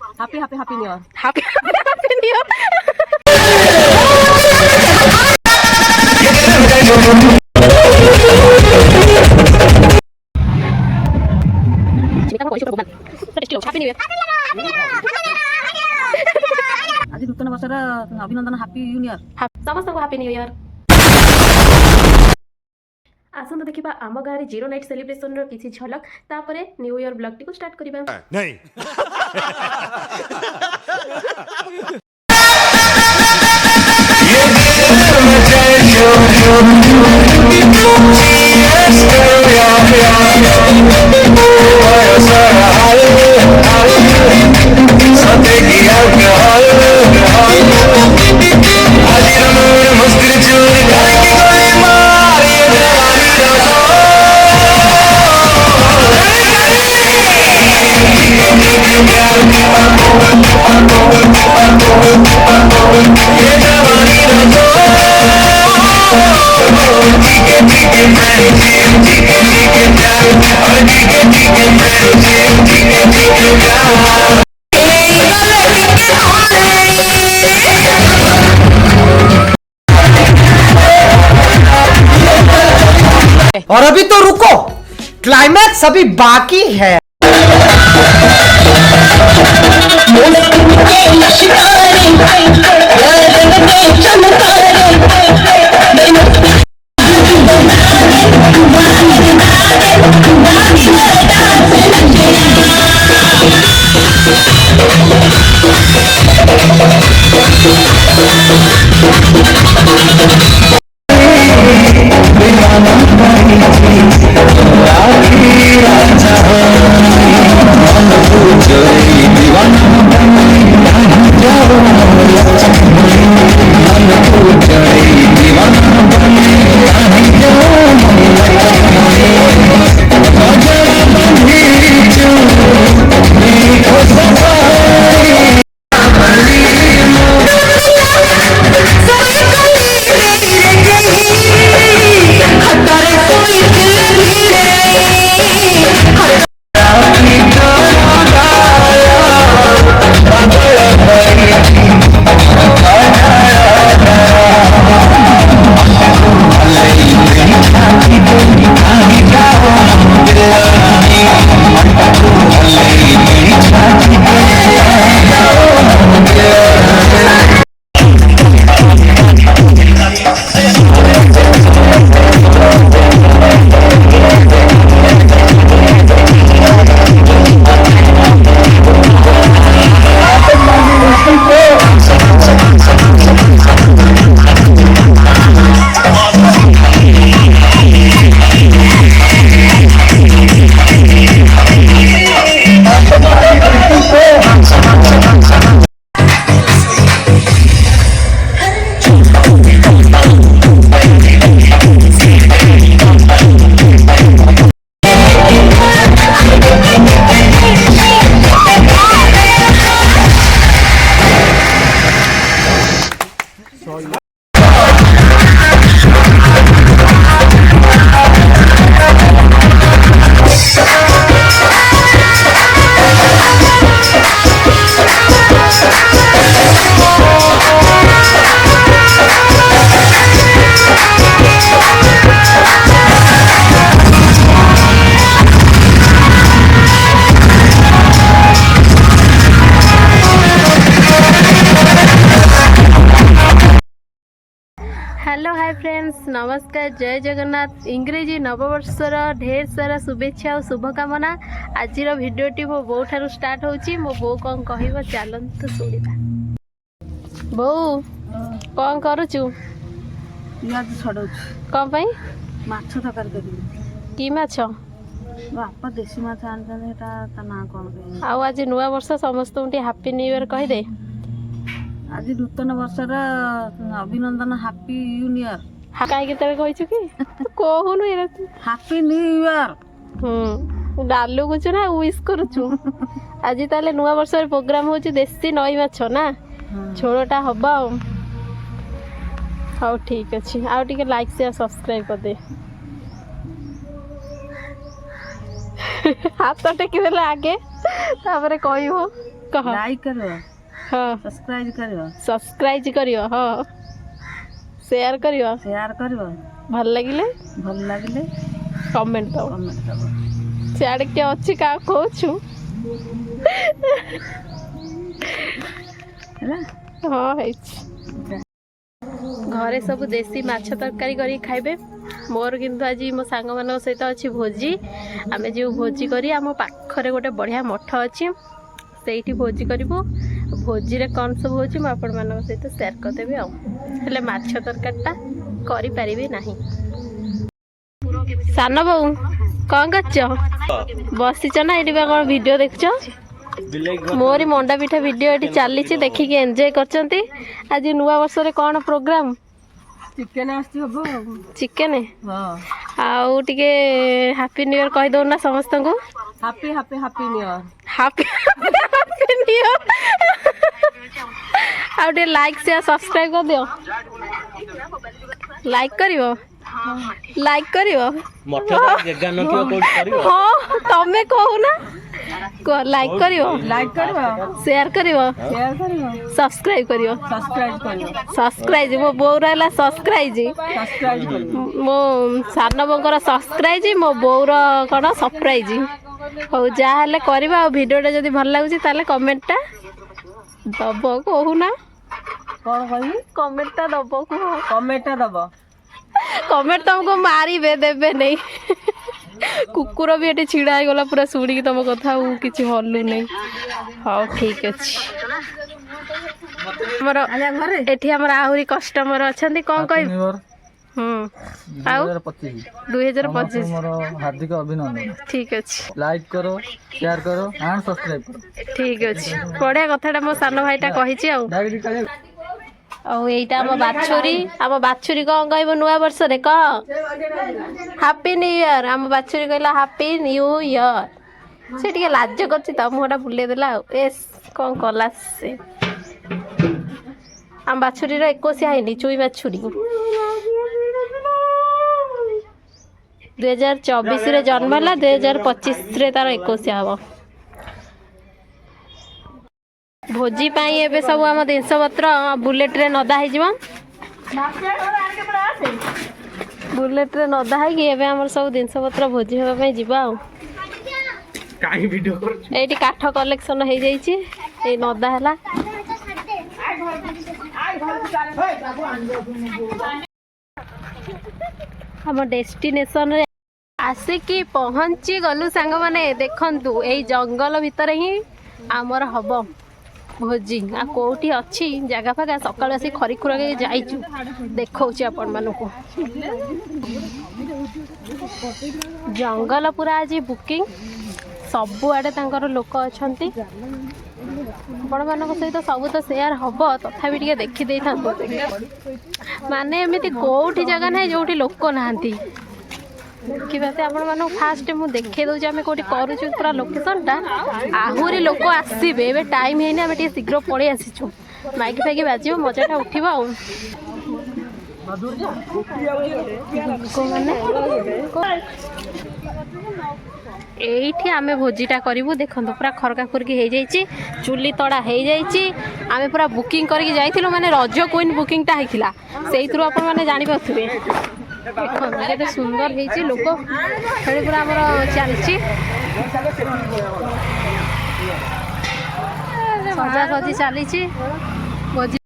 Happy happy happy new year. Happy happy new year. Happy new year. आज नूतन वर्षर अभिनंदन happy new year. समस्त को happy new year. आसंत देखा आम गाँव में जीरो नाइट सेलिब्रेशन किसी झलक तापर new year blog T start करबा। नहीं और अभी तो रुको, क्लाइमैक्स अभी बाकी है। हेलो हाय फ्रेंड्स, नमस्कार, जय जगन्नाथ। इंग्रेजी नववर्षर ढेर सारा शुभेच्छा और शुभकामना। आज भिडटी मो बो ठारू स्टार्ट होची। मो बो कौन कहब चलतु शुणा। बो कौन करुचु? पियाज छड़ाऊ कौन पाई? माछ तरकारी करी। कि माछ? बापा देसी माछ आनछन, एटा ता ना कोन। आउ आज नुआ वर्ष समस्त हैप्पी न्यू ईयर कहि दे। आज नूतन वर्षर अभिनंदन हैप्पी न्यू ईयर। कहीं कहु कि कहूनु हैप्पी न्यू ईयर। डालू कुछ ना विश करुचु। आज ताले नुआ वर्ष प्रोग्राम होची देसी नई माछ ना छोड़टा हबा। हाँ ठीक अच्छे। आउ टे लाइक शेयर सब्सक्राइब कर दे। हाथ टेकी देले आगे तापर कहू कह लाइक करो, हाँ सब्सक्राइब करो, सब्सक्राइब करियो, हाँ शेयर करियो, शेयर करो, भल लगिले भल लगले कमेंट दो। कमेंट दबो। सियाड़े के अच्छी का कहूँ ହେଲା हाँ है घरे सब देसी माछ तरकारी करी खाइबे। मोर किंतु आज मो सांग मान सहित अच्छी भोजी आमे जो भोजी करी आम पाखरे गोटे बढ़िया मठ अच्छी से भोजी करूँ। भोजी रे कौन सब होची मैं आपण मान सहित शेयर करदेवी आले माछ तरकारीटा करि पारिबे नाही। सान बो कौन कर बसीच ना ये कौन वीडियो देखछ? मोरी मंडा पिठा वीडियो ये चली देखिकी एंजॉय करछंती। आज नुआ वर्ष रे कौन प्रोग्राम? ଚିକେନ ଆସିଛି ହବ चिकेन ହଁ आउ टिके हैप्पी न्यू ईयर कहि दो ना समस्त को। Happy happy happy new year. Happy happy new year आउ टे लाइक शेयर सब्सक्राइब कर दियो। लाइक करिवो लाइक करिवो मठे जगह न थियो कोड करिवो। हां तमे कहू ना को लाइक करिवो ଲାଇକ୍ କରିବ, शेयर करिवो ସେୟାର କରିବ, सब्सक्राइब करिवो। ସବସ୍କ୍ରାଇବ କରିବ, सब्सक्राइब मो बोर रहला सब्सक्राइब ସବସ୍କ୍ରାଇବ କରିବ। मो सान बोंकर सब्सक्राइब मो बोर कौन सरप्राइज हो जहाँ करवा। आ भिडियोटा जब भल लगुच ताले कमेंटटा दब कहू ना କ'ଣ କହିବି? कमेंटटा दब कह କମେଣ୍ଟଟା ଦବ। कमेंट तुमको मारे देवे नहीं। कुकुर भी ये छिड़ा गला पूरा शुणी तुम कथा किसी हलु नहीं। हाँ ठीक अच्छे एठी हमर आहुरी कस्टमर अछंती कौन कहि 2025 हार्दिक अभिनंदन। ठीक अच्छे लाइक करो, शेयर करो एंड सब्सक्राइब करो। ठीक अच्छे बढ़िया कथाटा मो सान भाईटा कही आम बाछुरी कौन कह नुआ वर्ष रे कह हैप्पी न्यू ईयर। आम बाछुरी कहला हैप्पी न्यू ईयर। से टिके लाज करछि त मुहटा बुले देला एस कौन कला से। आम बाछुरी रो 21 आइनी चुई बाछुरी 2024 रे जन्म होला 2025 रे तार 21 हबो। भोजी पाई एबे सब आम जिनस पत्र बुलेट रे नदा हो बुलेट रे नदा है आम सब जिनस पत्र भोजी होगा जीवा ये काठ कलेक्शन हो जाइए नदा है। आम डेस्टिनेशन रे आसिकी पहुँची गलु सांग माने देखंतु ए जंगल भितर ही आमर हम भोजी आ कोठी अच्छी जगह फागा सकाल आसी खरी खुरा के जाइचु देखौछि आपण मानको। जंगल पूरा आज बुकिंग सबु आडे तांकर लोक अछंती। आपण मानक सहित सब तो शेयर हम तथापि टिके देखि देई थांतु माने एमिति कोठी जगह ना जोठी लोक नाहंती देखिए आपण मानक फास्ट मुझे देखे दूसरी आम कौटी करुचु पूरा लोकेशनटा आहुरी लोक आसबे ए टाइम है आम टे शीघ्र पड़े आसीचु माइक फाइक बाज मजाटा उठा एठी आमे भोजीटा करूँ देखो पूरा खरका खुरकी हो जाइए चुली तड़ा हो जाइए आमे पूरा बुकिंग करके जाइलु माने रज क्वीन बुकिंगटा होता से आप जापारे देखो केते सुंदर होती लोक खेली पूरा आमर चलती सजासजी चली भोजी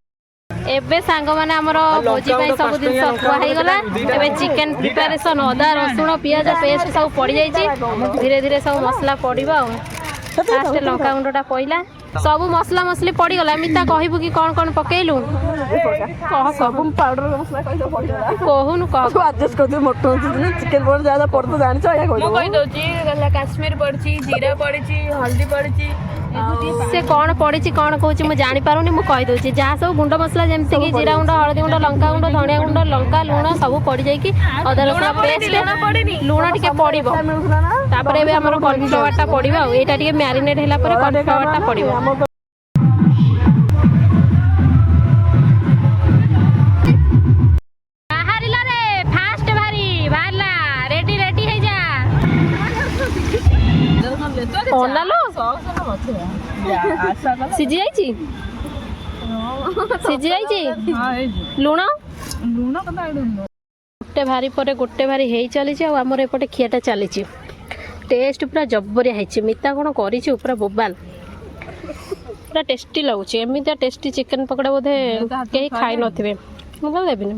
एबे सांग माने आमर भोजी पाई सब जिन खुआई गला एबे चिकन प्रिपरेशन अदा रसुण पियाज पेस्ट सब पड़ जाइए धीरे धीरे सब मसला पड़वा फास्ट लंका गुंडा पइला सब मसला मसली पड़गला मिता कहबू कि कौन कौन पकेलु कह सब पाउडर मसला कहि पड़गला कहूनु कह तू एडजस्ट कर दे मोटो चिकन पड़ ज्यादा पड़ तो जानि छ या कहि दो काश्मीर पड़ची जीरा पड़ची हल्दी पड़ची से कौन पड़ी कौन कहूँ मुझे जापारूनी मुझे कहीदे जहाँ सब गुंड मसला जमती कि जीरा गुंड हलदी गुंड लंका गुंड धनिया गुंड लंका लुण सब पड़ जाइए अदा रसुण पेस्ट लुण टे पड़े आमर कॉर्नफ्लावरटा पड़ा यहाँ टे मैरिनेट है कॉर्नफ्लावरटा पड़ा ସିଝି ଯାଇଛି ସିଝି ଯାଇଛି ଲୁଣ ଗୋଟେ ଭାରି ପରେ ଗୋଟେ ଭାରି ହେଇ ଚାଲିଛି ଆଉ ଆମର ଏପଟେ ଖିଆଟା ଚାଲିଛି ଟେଷ୍ଟ ପୁରା ଜବରିଆ ହେଇଛି ମିତା କ'ଣ କରିଛୁ ପୁରା ବୋବାଲ ପୁରା ଟେଷ୍ଟି ଲାଗୁଛି ଏମିତିଆ ଟେଷ୍ଟି ଚିକେନ ପକୋଡ଼ା ବୋଧେ କେହି ଖାଇ ନଥିବେ ମୁଁ ତ ଦେବିନି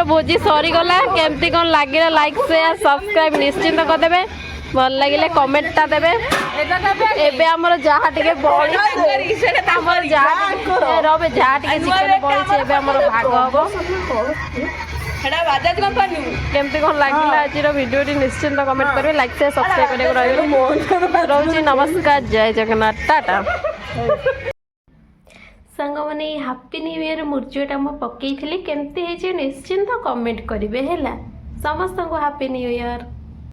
भोजी सरीगला केमती कौन लगे लाइक शेयर सब्सक्राइब निश्चिंत करदे भल लगे कमेंटा देवे एबे हमर जहा टिके बळी हमर जहा रबे जहा टिके चिकन बळी छे एबे हमर भाग हबो हेडा बाजाज कंपनी केमती कौन लागिला आजिर वीडियो टी निश्चिंत कमेंट करबे लाइक शेयर सब्सक्राइब करे रहबे रहउची नमस्कार जय जगन्नाथ टाटा सांग माने हैप्पी न्यू ईयर मुर्जोटा मो पकई थली केमती हे जे निश्चिंत कमेंट करिवे हैला समस्त को हैप्पी न्यू ईयर।